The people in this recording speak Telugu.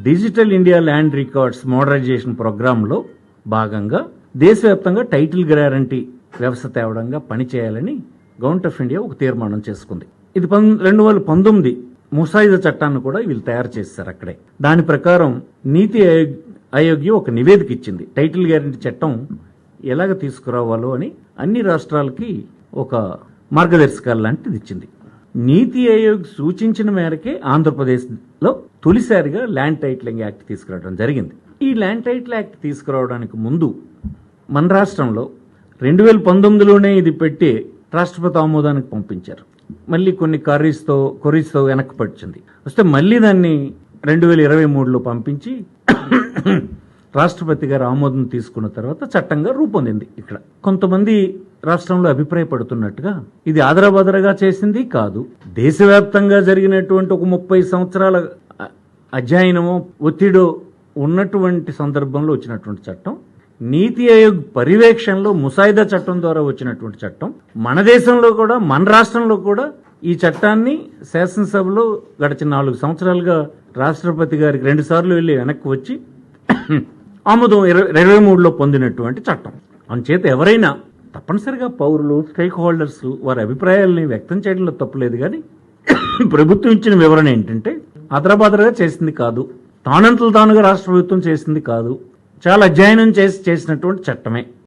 Digital India land records modernisation ప్రోగ్రాంలో భాగంగా దేశవ్యాప్తంగా టైటిల్ గ్యారంటీ వ్యవస్థ తేవడంగా పనిచేయాలని గవర్నమెంట్ ఆఫ్ ఇండియా ఒక తీర్మానం చేసుకుంది. ఇది 2019 ముసాయిదా చట్టాన్ని కూడా వీళ్ళు తయారు చేశారు అక్కడే. దాని ప్రకారం నీతి ఆయోగ్ ఒక నివేదిక ఇచ్చింది. టైటిల్ గ్యారంటీ చట్టం ఎలాగ తీసుకురావాలో అని అన్ని రాష్ట్రాలకి ఒక మార్గదర్శకాలు లాంటిది ఇచ్చింది. నీతి ఆయోగ్ సూచించిన మేరకే ఆంధ్రప్రదేశ్లో తొలిసారిగా ల్యాండ్ టైటిలింగ్ యాక్ట్ తీసుకురావడం జరిగింది. ఈ ల్యాండ్ టైటిల్ యాక్ట్ తీసుకురావడానికి ముందు మన రాష్ట్రంలో 2019లోనే ఇది పెట్టి రాష్ట్రపతి ఆమోదానికి పంపించారు. మళ్ళీ కొన్ని కొరీస్తో వెనక్కి పడిచింది. వస్తే మళ్ళీ దాన్ని 2023లో పంపించి రాష్ట్రపతి గారు ఆమోదం తీసుకున్న తర్వాత చట్టంగా రూపొందింది. ఇక్కడ కొంతమంది రాష్ట్రంలో అభిప్రాయపడుతున్నట్టుగా ఇది ఆదరాబాదరగా చేసింది కాదు, దేశవ్యాప్తంగా జరిగినటువంటి ఒక 30 సంవత్సరాల అధ్యయనమో ఒత్తిడో ఉన్నటువంటి సందర్భంలో వచ్చినటువంటి చట్టం, నీతి ఆయోగ్ పర్యవేక్షణలో ముసాయిదా చట్టం ద్వారా వచ్చినటువంటి చట్టం. మన దేశంలో కూడా మన రాష్ట్రంలో కూడా ఈ చట్టాన్ని శాసనసభలో గడిచిన 4 సంవత్సరాలుగా రాష్ట్రపతి గారికి 2 సార్లు వెళ్లి వెనక్కి వచ్చి ఆమోదం 2023లో పొందినటువంటి చట్టం. అందుచేత ఎవరైనా తప్పనిసరిగా పౌరులు, స్టేక్ హోల్డర్స్ వారి అభిప్రాయాలని వ్యక్తం చేయడంలో తప్పులేదు. కానీ ప్రభుత్వం ఇచ్చిన వివరణ ఏంటంటే ఆదరాబాదరగా చేసింది కాదు, తానంతలు తానుగా రాష్ట్ర ప్రభుత్వం చేసింది కాదు, చాలా అధ్యయనం చేసినటువంటి చట్టమే.